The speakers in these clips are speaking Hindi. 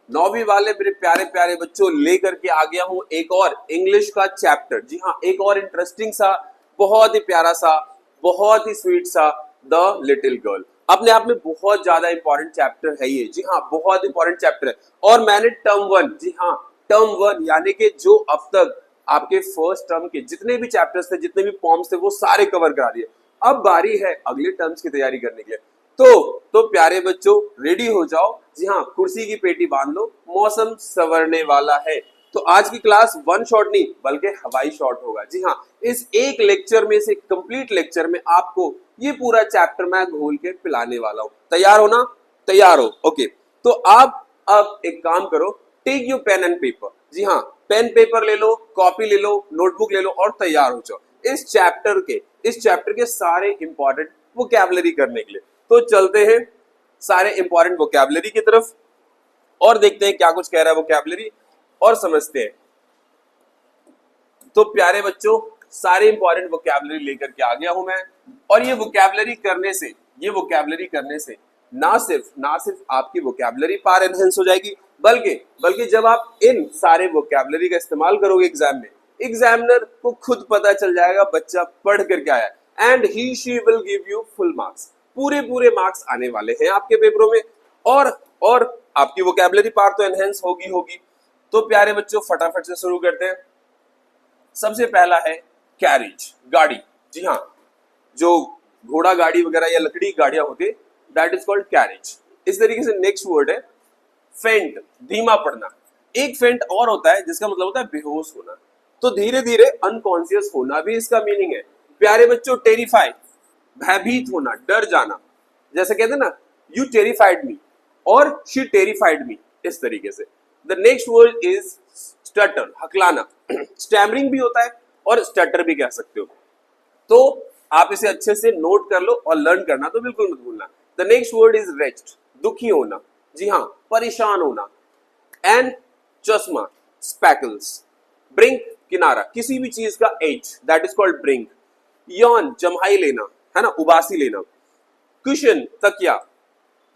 नौवीं वाले मेरे प्यारे प्यारे बच्चों लेकर के आ गया हूं एक और इंग्लिश का चैप्टर। जी हाँ, एक और इंटरेस्टिंग सा, बहुत ही प्यारा सा, बहुत ही स्वीट सा, द लिटिल गर्ल। अपने आप में बहुत ज्यादा इंपॉर्टेंट चैप्टर है ये। जी हाँ, बहुत इंपॉर्टेंट चैप्टर है। और मैंने टर्म वन, जी हाँ टर्म वन यानी कि जो अब तक आपके फर्स्ट टर्म के जितने भी चैप्टर्स थे, जितने भी फॉर्म्स थे, वो सारे कवर करा दिए। अब बारी है अगले टर्म्स की तैयारी करने के लिए। तो प्यारे बच्चों रेडी हो जाओ। जी हाँ, कुर्सी की पेटी बांध लो, मौसम संवरने वाला है। तो आज की क्लास वन शॉट नहीं बल्कि हवाई शॉट होगा। जी हाँ, इस एक लेक्चर में से, कंप्लीट लेक्चर में आपको ये पूरा चैप्टर मैं घोल के पिलाने वाला हूँ। तैयार हो ना? तैयार हो? ओके। तो आप अब एक काम करो, take you pen and paper. जी हाँ, पेन पेपर ले लो, कॉपी ले लो, नोटबुक ले लो और तैयार हो जाओ इस चैप्टर के सारे इंपॉर्टेंट वोकैबुलरी करने के लिए। तो चलते हैं सारे इंपॉर्टेंट वोकैबुलरी की तरफ और देखते हैं क्या कुछ कह रहा है वोकैबुलरी और समझते हैं। तो प्यारे बच्चों सारे इंपॉर्टेंट वोकैबुलरी लेकर के आ गया हूं मैं। और ये वोकैबुलरी करने से ना सिर्फ आपकी वोकैबुलरी पार एनहेंस हो जाएगी, बल्कि जब आप इन सारे वोकैबुलरी का इस्तेमाल करोगे एग्जाम में, एग्जामिनर को खुद पता चल जाएगा बच्चा पढ़ करके आया है and he she will give you full marks. पूरे मार्क्स आने वाले हैं आपके पेपरों में। और आपकी वोकैबुलरी पार तो एनहेंस होगी। तो प्यारे बच्चों फटाफट से शुरू करते हैं। सबसे पहला है कैरिज, गाड़ी। जी हाँ, जो घोड़ा गाड़ी वगैरह या लकड़ी की गाड़ियां होती है, दैट इज कॉल्ड कैरिज। इस तरीके से नेक्स्ट वर्ड है फेंट, धीमा पड़ना। एक फेंट और होता है जिसका मतलब होता है बेहोश होना। तो धीरे धीरे अनकॉन्शियस होना भी इसका मीनिंग है। प्यारे बच्चों टेरिफाई, भयभीत होना, डर जाना। जैसे कहते हैं ना, यू टेरिफाइड मी और शी टेरिफाइड मी, इस तरीके से। The next word is stutter, हकलाना। स्टैमरिंग भी होता है और स्टटर भी कह सकते हो। तो आप इसे अच्छे से नोट कर लो और लर्न करना तो बिल्कुल मत भूलना। The next word is rest, दुखी होना। जी हाँ, परेशान होना। एंड चश्मा, स्पेकल्स। ब्रिंक, किनारा, किसी भी चीज का edge, that is called brink. Yawn, जम्हाई लेना, है ना, उबासी लेना। कुशन, तकिया।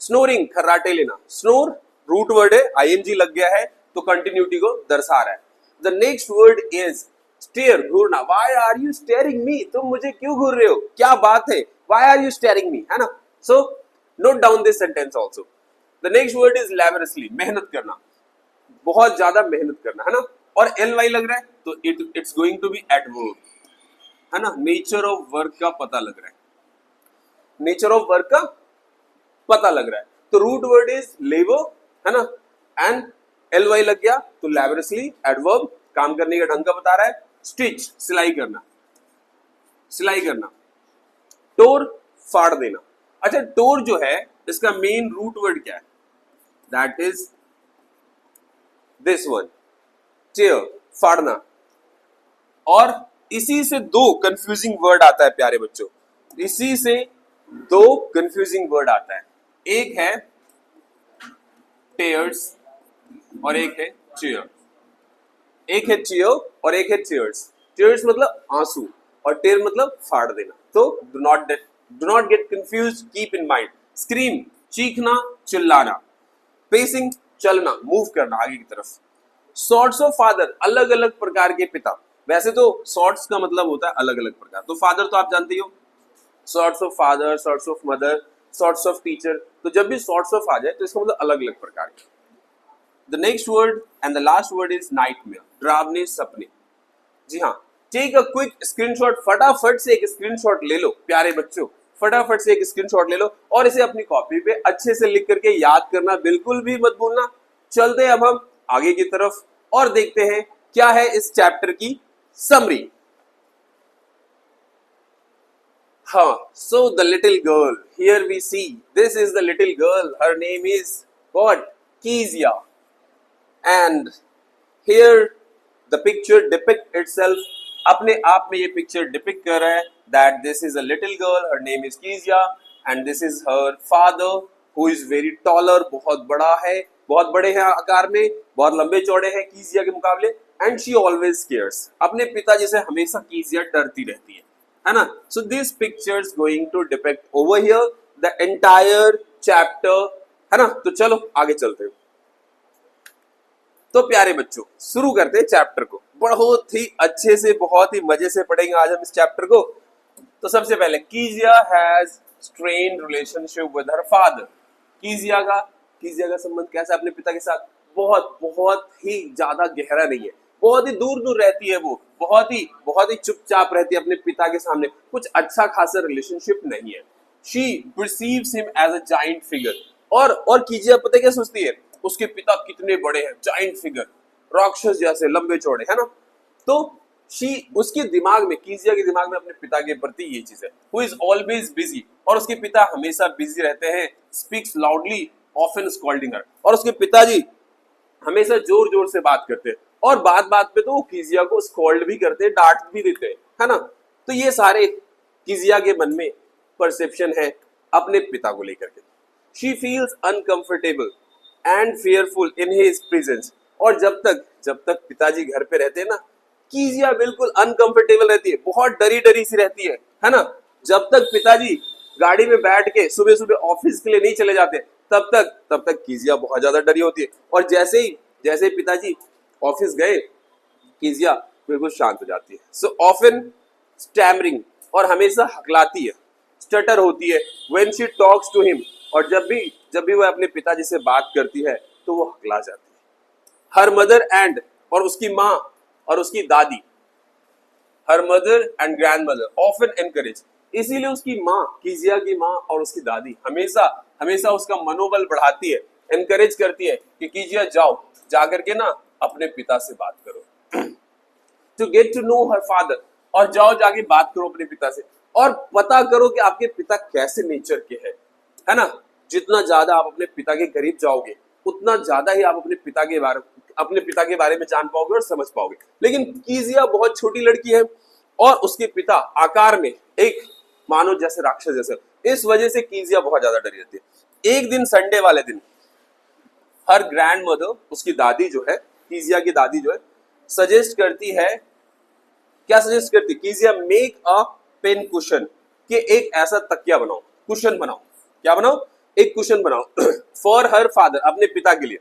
स्नोरिंग, खर्राटे लेना। स्नोर रूट वर्ड है, आईएनजी लग गया है तो कंटिन्यूटी को दर्शा रहा है। The next word is stare, घूरना। Why are you staring me, तुम मुझे क्यों घूर रहे हो, क्या बात है, why are you staring me, है ना। So note down this sentence also. The next word is laboratory, मेहनत करना, बहुत ज्यादा मेहनत करना, है ना। और एल वाई लग रहा है तो it's going to be adverb, है ना। नेचर ऑफ वर्क का पता लग रहा है, नेचर ऑफ वर्क का पता लग रहा है। तो रूट वर्ड इज लेबर, है ना। एंड एल वाई लग गया तो लैबोरेटरी एडवर्ब, काम करने का ढंग का बता रहा है। स्टिच, सिलाई करना, सिलाई करना। टोर, फाड़ देना। अच्छा, टोर जो है इसका मेन रूट वर्ड क्या है? दैट इज दिस वन, टेयर, फाड़ना। और इसी से दो कंफ्यूजिंग वर्ड आता है प्यारे बच्चों, इसी से दो कंफ्यूजिंग वर्ड आता है। एक है टेयर्स और एक है चेयर। एक है चेयर और एक है टेयर्स। टेयर्स मतलब आंसू और टेयर मतलब फाड़ देना। तो do not get confuse, keep in mind. Scream, चीखना, चिल्लाना। पेसिंग, चलना, मूव करना आगे की तरफ। सॉर्ट्स ऑफ फादर, अलग अलग प्रकार के पिता। वैसे तो सॉर्ट्स का मतलब होता है अलग अलग प्रकार, तो फादर तो आप जानते ही हो, sorts of father, sorts of mother, sorts of teacher. तो जब भी सॉर्ट्स ऑफ आ जाए तो इसका मतलब अलग अलग प्रकार के। The next word and the last word is nightmare, डरावने सपने। जी हाँ, टेक अ क्विक स्क्रीनशॉट, फटाफट से एक स्क्रीनशॉट ले लो प्यारे बच्चों, फटाफट से एक स्क्रीनशॉट ले लो और इसे अपनी कॉपी पे अच्छे से लिख करके याद करना बिल्कुल भी मत भूलना। चलते हैं अब हम आगे की तरफ और देखते हैं क्या है इस चैप्टर की समरी। हाँ, so the little girl, here we see, this is the little girl, her name is what? Kezia. And here the picture depict itself, अपने आप में ये पिक्चर डिपिक्ट कर रहा है that this is a little girl, her name is Kezia and this is her father who is very taller, बहुत बड़ा है, बहुत बड़े हैं आकार में, बहुत लंबे चौड़े हैं कीजिया के मुकाबले। and she always cares, अपने पिताजी से हमेशा कीजिया डरती रहती है ना। so this picture is going to depict over here the entire chapter, है ना। तो चलो आगे चलते हैं। तो प्यारे बच्चों शुरू करते हैं चैप्टर को। बहुत ही अच्छे से बहुत ही मजे से पढ़ेंगे आज हम इस चैप्टर को। तो सबसे पहले Keziah has strained relationship with her father. Keziah का संबंध कैसा अपने पिता के साथ? बहुत ही ज्यादा गहरा नहीं है, बहुत ही दूर दूर रहती है वो, बहुत ही चुपचाप रहती है अपने पिता के सामने, कुछ अच्छा खासा रिलेशनशिप नहीं है। She perceives him as a giant figure. और कीजिया पता क्या सोचती है? उसके पिता कितने बड़े हैं, जाइंट फिगर, राक्षस जैसे लंबे चौड़े, है ना। तो उसके दिमाग में, कीजिया के दिमाग में अपने पिता के प्रति ये चीज है। हु इज ऑलवेज बिजी, और उसके पिता हमेशा बिजी रहते हैं। स्पीक्स लाउडली ऑफन स्कॉल्डिंग हर, और उसके पिताजी हमेशा जोर जोर से बात करते हैं, और बात पे तो वो कीजिया को स्कॉल्ड भी करते हैं, डांट भी देते हैं, है ना। तो ये सारे कीजिया के मन में परसेप्शन है अपने पिता को लेकर के। She feels uncomfortable and fearful in his presence. और जब तक पिताजी घर पे रहते हैं ना, कीजिया बिल्कुल अनकंफर्टेबल रहती है, बहुत डरी डरी सी रहती है ना। जब तक पिताजी गाड़ी में बैठ के सुबह सुबह ऑफिस के लिए नहीं चले जाते, तब तक कीजिया बहुत ज्यादा डरी होती है। और जैसे ही पिताजी ऑफिस गए, कीजिया बिल्कुल शांत हो जाती है। सो ऑफन स्टैमरिंग, और हमेशा हकलाती है, स्टटर होती है। When she talks to him, और जब भी वह अपने पिताजी से बात करती है तो वो हकला जाती है। हर मदर एंड, और उसकी माँ और उसकी दादी, her mother and grand mother often encourage. इसीलिए उसकी माँ, कीजिया की माँ और उसकी दादी हमेशा उसका मनोबल बढ़ाती है, एनकरेज करती है कि कीजिया जाओ, जाकर के ना अपने पिता से बात करो। To get to know her father, और जाओ जाके बात करो अपने पिता से, और पता करो कि आपके पिता कैसे नेचर के हैं, है ना। जितना ज्यादा आप अपने पिता के करीब जाओगे, उतना ज्यादा ही आप अपने पिता के बारे में जान पाओगे और समझ पाओगे। लेकिन कीजिया बहुत छोटी लड़की है, और उसके पिता आकार में एक मानो जैसे राक्षस जैसे, इस वजह से कीजिया बहुत ज्यादा डरी रहती है। एक दिन संडे वाले दिन हर ग्रैंड मदर, उसकी दादी जो है, कीजिया की दादी जो है, सजेस्ट करती है, क्या सजेस्ट करती है? कीजिया मेक अ पेन कुशन, कि एक ऐसा तकिया बनाओ, कुशन बनाओ। क्या बनाओ? एक कुशन बनाओ फॉर हर फादर, अपने पिता के लिए।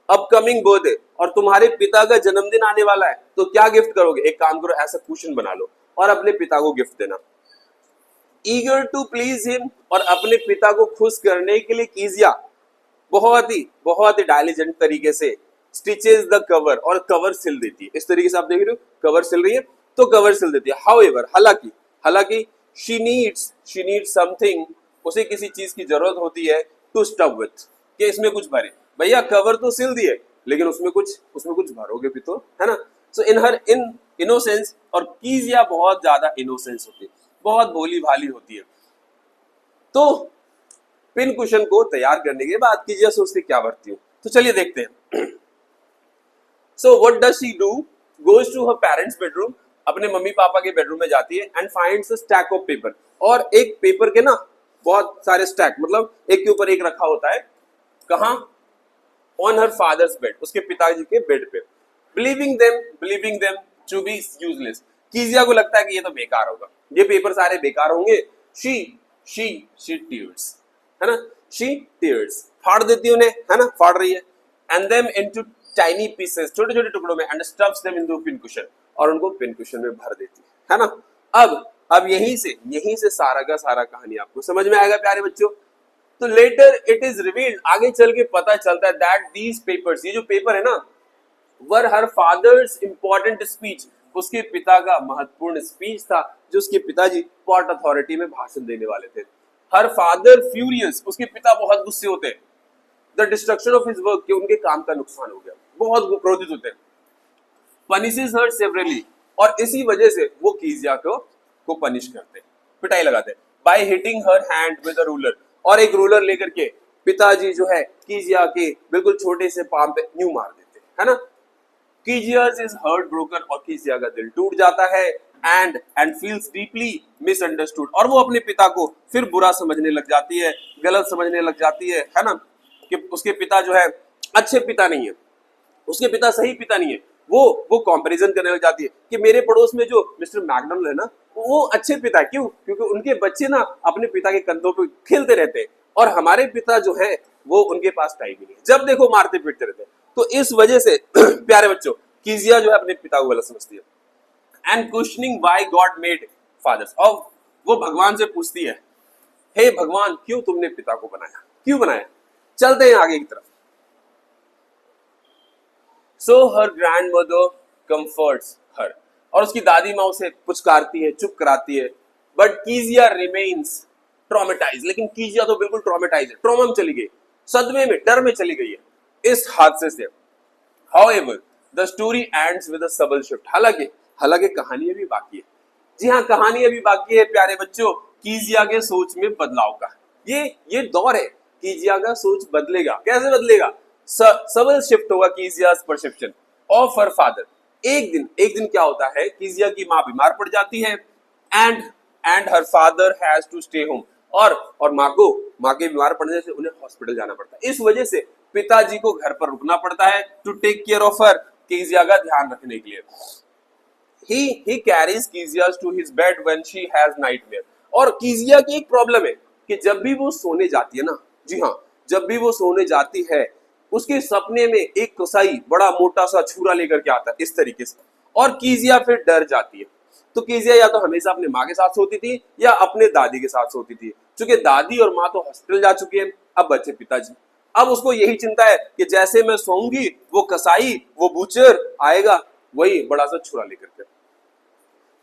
अपकमिंग बर्थडे, और तुम्हारे पिता का जन्मदिन आने वाला है, तो क्या गिफ्ट करोगे? एक काम करो, ऐसा कुशन बना लो और अपने पिता को गिफ्ट देना। ईगर टू प्लीज हिम, और अपने पिता को खुश करने के लिए कीजिया बहुत ही डायलिजेंट तरीके से स्टिचेस द कवर, और कवर सिल देती है। इस तरीके से आप देख रहे हो, कवर सिल रही है तो कवर सिल देती है। हाउएवर, हालांकि शी नीड्स समथिंग, उसे किसी चीज की जरूरत होती है टू स्टफ विथ, कि इसमें कुछ भरे। भैया कवर तो सिल दिए, लेकिन उसमें कुछ भरोगे भी तो, है ना। सो इन हर इनोसेंस, और कीजिया बहुत ज्यादा इनोसेंस होती है, बहुत भोली भाली होती है। तो पिन कुशन को तैयार करने के बाद कीजिया सोचती क्या भरती हूँ, तो चलिए देखते हैं। So what does she do? Goes to her parents bedroom, अपने मम्मी पापा के बेडरूम में जाती है, and finds a stack of paper, और एक पेपर के ना बहुत सारे स्टैक, मतलब एक के ऊपर एक रखा होता है। कहाँ? ऑन हर फादर्स बेड, उसके पिताजी के बेड पे। Believing them to be useless, Keziah को लगता है कि ये तो बेकार होगा, ये पेपर सारे बेकार होंगे। शी टीयर्स, है ना, शी टीयर्स, फाड़ देती है उन्हें, है ना, फाड़ रही है। And them into tiny pieces, छोटे छोटे टुकड़ों में, and stuffs them into pin cushion, और उनको पिन कुशन में भर देती है ना। अब यहीं से सारा का सारा कहानी आपको समझ में आएगा प्यारे बच्चों। तो लेटर इट इज रिवील्ड, आगे चल के पता चलता है दैट दीज पेपर्स, ये जो पेपर है ना, वर हर फादर्स इंपॉर्टेंट स्पीच, उसके पिता का महत्वपूर्ण स्पीच था, जो उसके पिताजी पोर्ट अथॉरिटी में भाषण देने वाले थे। हर फादर फ्यूरियस, उसके पिता बहुत गुस्से होते हैं। The destruction of his work, कि उनके काम का नुकसान हो गया, बहुत क्रोधित होते हैं। पनिशेस हर सेवरली, और इसी वजह से वो कीजिया को पनिश करते हैं, पिटाई लगाते हैं। By hitting her hand with a ruler, और एक रूलर लेकर के पिताजी जो है कीजिया के बिल्कुल छोटे से पाम पे यूं मार देते हैं, है ना। कीजिया's is heart broken, और कीजिया का दिल टूट जाता है, and feels deeply misunderstood, और वो अपने पिता को फिर बुरा समझने लग जाती है, गलत समझने लग जाती है ना, कि उसके पिता जो है अच्छे पिता नहीं है, उसके पिता सही पिता नहीं है। वो कंपैरिजन करने लग जाती है कि मेरे पड़ोस में जो मिस्टर मैकडोनल्ड है ना, वो अच्छे पिता है। क्यों? क्योंकि उनके बच्चे ना अपने पिता के कंधों पे खेलते रहते हैं, और हमारे पिता जो है वो उनके पास टाइम ही नहीं है, जब देखो मारते पीटते रहते हैं। तो इस वजह से प्यारे बच्चों कीजिया जो है अपने पिता को गलत समझती है and questioning why god made fathers, और वो भगवान से पूछती है हे भगवान क्यों तुमने पिता को बनाया, क्यों बनाया। चलते हैं आगे की तरफ। सो हर ग्रैंडमदर कंफर्ट्स हर, और उसकी दादी माँ उसे पुचकारती है, चुप कराती है, बट कीजिया रिमेन्स ट्रॉमेटाइज, लेकिन कीजिया तो बिल्कुल ट्रॉमेटाइज है, ट्रॉमा में चली गई, सदमे में, डर में चली गई है इस हादसे से। However the story ends with a सबल शिफ्ट, हालांकि कहानी अभी बाकी है। जी हाँ, कहानी अभी बाकी है प्यारे बच्चों, कीजिया के सोच में बदलाव का। ये दौर है, कीजिया का सोच बदलेगा। कैसे बदलेगा? सबल शिफ्ट होगा कीजिया's परसेप्शन ऑफ हर फादर। एक दिन क्या होता है, कीजिया की माँ बीमार पड़ जाती है and her father has to stay home, और माँ के बीमार पड़ने से उन्हें हॉस्पिटल जाना पड़ता है। इस वजह से पिताजी को घर पर रुकना पड़ता है to take care of her, Keziah का ध्यान रखने के लिए। He carries Kezia to his bed when she has nightmare, और कीजिया की एक प्रॉब्लम है कि जब भी वो सोने जाती है ना, जी हाँ, जब भी वो सोने जाती है उसके सपने में एक कसाई बड़ा मोटा सा छुरा लेकर के आता है इस तरीके से, और कीजिया फिर डर जाती है। तो कीजिया या तो हमेशा अपने माँ के साथ सोती थी या अपने दादी के साथ सोती थी। चूंकि दादी और माँ तो हॉस्पिटल जा चुकी है, अब बचे पिताजी। अब उसको यही चिंता है कि जैसे मैं सोऊंगी वो कसाई, वो बूचर आएगा वही बड़ा सा छुरा लेकर के।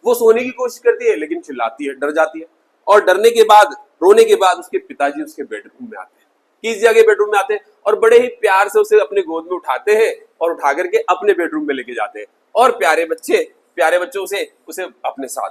वो सोने की कोशिश करती है लेकिन चिल्लाती है, डर जाती है, और डरने के बाद, रोने के बाद उसके पिताजी उसके बेडरूम में आते हैं, कीजिया के बेडरूम में आते हैं, और बड़े ही प्यार से उसे अपने गोद में उठाते हैं और उठा करके अपने बेडरूम में लेके जाते हैं, और प्यारे बच्चे उसे अपने साथ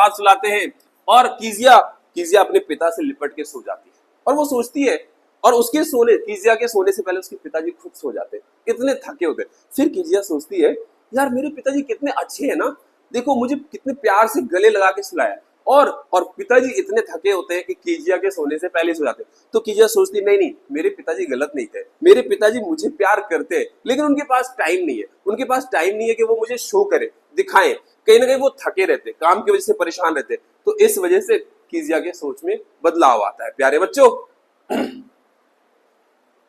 सुलाते हैं, और कीजिया अपने पिता से लिपट के सो जाती है। और वो सोचती है, और कीजिया के सोने से पहले उसके पिताजी खुद सो जाते हैं, इतने थके होते हैं। फिर कीजिया सोचती है यार मेरे पिताजी कितने अच्छे हैं ना, देखो मुझे कितने प्यार से गले लगा के सुलाया, और पिताजी इतने थके होते हैं कि कीजिया के सोने से पहले सो जाते हैं। तो कीजिया सोचती नहीं, मेरे पिताजी गलत नहीं थे, मेरे पिताजी मुझे प्यार करते हैं, लेकिन उनके पास टाइम नहीं है कि वो मुझे शो करे, दिखाएं। कहीं ना कहीं वो थके रहते, काम की वजह से परेशान रहते, तो इस वजह से कीजिया के सोच में बदलाव आता है। प्यारे बच्चों,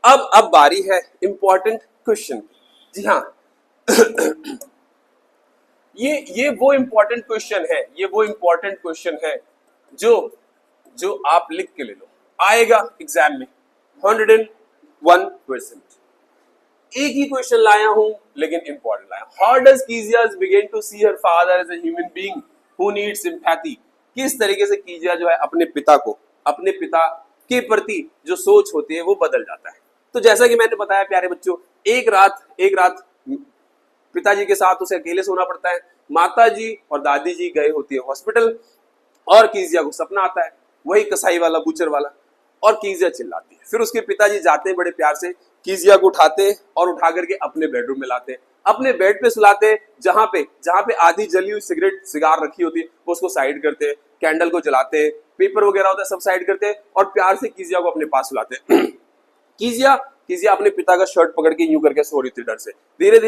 अब बारी है इंपॉर्टेंट क्वेश्चन। जी हाँ, ये वो इंपॉर्टेंट क्वेश्चन है जो आप लिख के ले लो, आएगा एग्जाम में 101%। एक ही क्वेश्चन लाया हूं लेकिन इंपॉर्टेंट लाया। How does Keziah begin to see her father as a human being who needs sympathy, किस तरीके से कीजिया जो है अपने पिता के प्रति जो सोच होती है वो बदल जाता है। तो जैसा कि मैंने बताया प्यारे बच्चों, एक रात पिताजी के साथ उसे अकेले सोना पड़ता है। माताजी और दादी जी गए होती है हॉस्पिटल, और कीजिया को सपना आता है, वही कसाई वाला, बूचर वाला, और कीजिया चिल्लाती है। फिर उसके पिताजी जाते हैं बड़े प्यार से, कीजिया को उठाते और उठा करके अपने बेडरूम में लाते हैं, अपने बेड पे सुलाते हैं, जहां पे आधी जली हुई सिगार रखी होती है वो उसको साइड करते हैं, कैंडल को जलाते हैं, पेपर वगैरह होता है सब साइड करते हैं, और प्यार से कीजिया को अपने पास सुलाते हैं। कीजिया अपने पिता का शर्ट पकड़ के यूं करके सो रही थी डर से। धीरे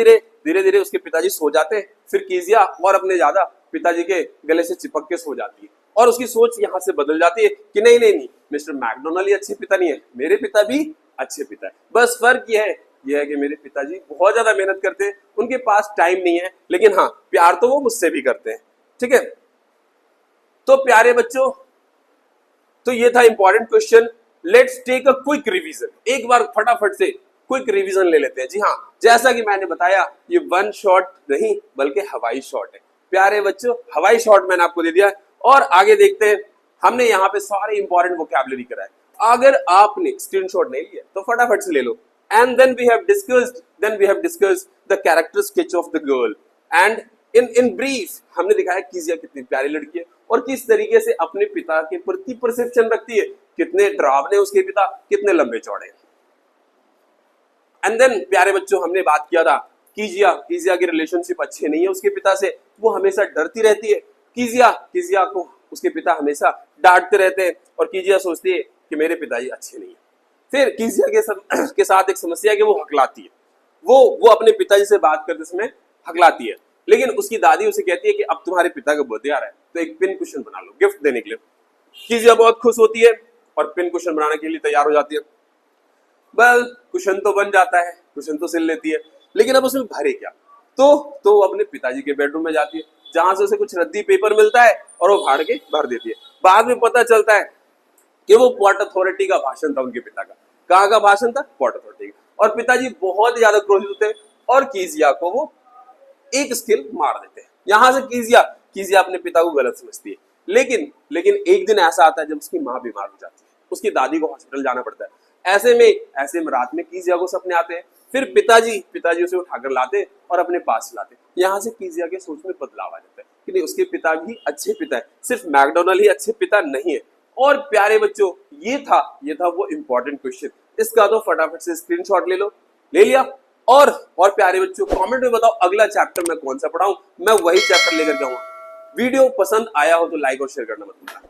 धीरे उसके पिताजी सो जाते हैं, फिर कीजिया और अपने ज्यादा पिताजी के गले से चिपक के सो जाती है, और उसकी सोच यहाँ से बदल जाती है कि नहीं, मिस्टर मैकडोनल्ड ही अच्छे पिता नहीं है, मेरे पिता भी अच्छे पिता है। बस फर्क यह है कि मेरे पिताजी बहुत ज्यादा मेहनत करते हैं, उनके पास टाइम नहीं है, लेकिन हाँ प्यार तो वो मुझसे भी करते हैं। ठीक है, तो प्यारे बच्चों, तो ये था important question. Let's take a quick revision, एक बार फटाफट से क्विक रिवीजन ले लेते हैं। जी हाँ, जैसा कि मैंने बताया ये वन शॉट नहीं बल्कि हवाई शॉट है। प्यारे बच्चों, हवाई शॉट मैंने आपको दे दिया, और आगे देखते हैं। हमने यहाँ पे सारे इंपॉर्टेंट वोकैबुलरी कराए, अगर आपने स्क्रीनशॉट नहीं लिया तो फटाफट से ले लो। And then we have discussed the character sketch of the girl, and in brief हमने दिखाया कीजिया कितनी प्यारी लड़की है और किस तरीके से अपने पिता के प्रति परसेप्शन रखती है, कितने डरावने उसके पिता, कितने लंबे चौड़े। एंड देन प्यारे बच्चों, हमने बात किया था कीजिया की रिलेशनशिप अच्छे नहीं है उसके पिता से, वो हमेशा डरती रहती है। कीजिया को उसके पिता हमेशा डांटते रहते हैं, और कीजिया सोचती है कि मेरे पिताजी अच्छे नहीं है। फिर कीजिया के साथ एक समस्या है कि वो हकलाती है, वो अपने पिताजी से बात करते समय हकलाती है, लेकिन उसकी दादी उसे कहती है कि अब तुम्हारे पिता का बर्थडे आ रहा है तो एक पिन कुशन बना लो गिफ्ट देने के लिए। कीजिया बहुत खुश होती है और पिन कुशन बनाने के लिए तैयार हो जाती है। वेल कुशन तो बन जाता है, कुशन तो सिल लेती है, लेकिन अब उसमें भरे क्या? तो वो अपने पिताजी के बेडरूम में जाती है, जहां से उसे कुछ रद्दी पेपर मिलता है और वो फाड़ के भर देती है। बाद में पता चलता है कि वो पोर्ट अथॉरिटी का भाषण था उनके पिता का। कहाँ का भाषण था? पोर्ट अथॉरिटी का। और पिताजी बहुत ज्यादा क्रोधित होते हैं और कीजिया को वो एक स्किल मार देते हैं। यहां से कीजिया अपने पिता को गलत समझती है, लेकिन एक दिन ऐसा आता है जब उसकी माँ बीमार हो जाती है, उसकी दादी को हॉस्पिटल जाना पड़ता है। ऐसे में रात में कीजिया को सपने आते हैं। फिर पिताजी उसे उठाकर लाते और अपने पास लाते। यहाँ से कीजिया के सोच में बदलाव आ जाता है कि नहीं, उसके पिता भी अच्छे पिता है, सिर्फ मैकडोनल्ड ही अच्छे पिता नहीं है। और प्यारे बच्चों, ये था वो इंपॉर्टेंट क्वेश्चन। इसका तो फटाफट से स्क्रीनशॉट ले लिया। और प्यारे बच्चों, कमेंट में बताओ अगला चैप्टर मैं कौन सा पढ़ाऊं, मैं वही चैप्टर लेकर जाऊंगा। वीडियो पसंद आया हो तो लाइक और शेयर करना मत भूलना।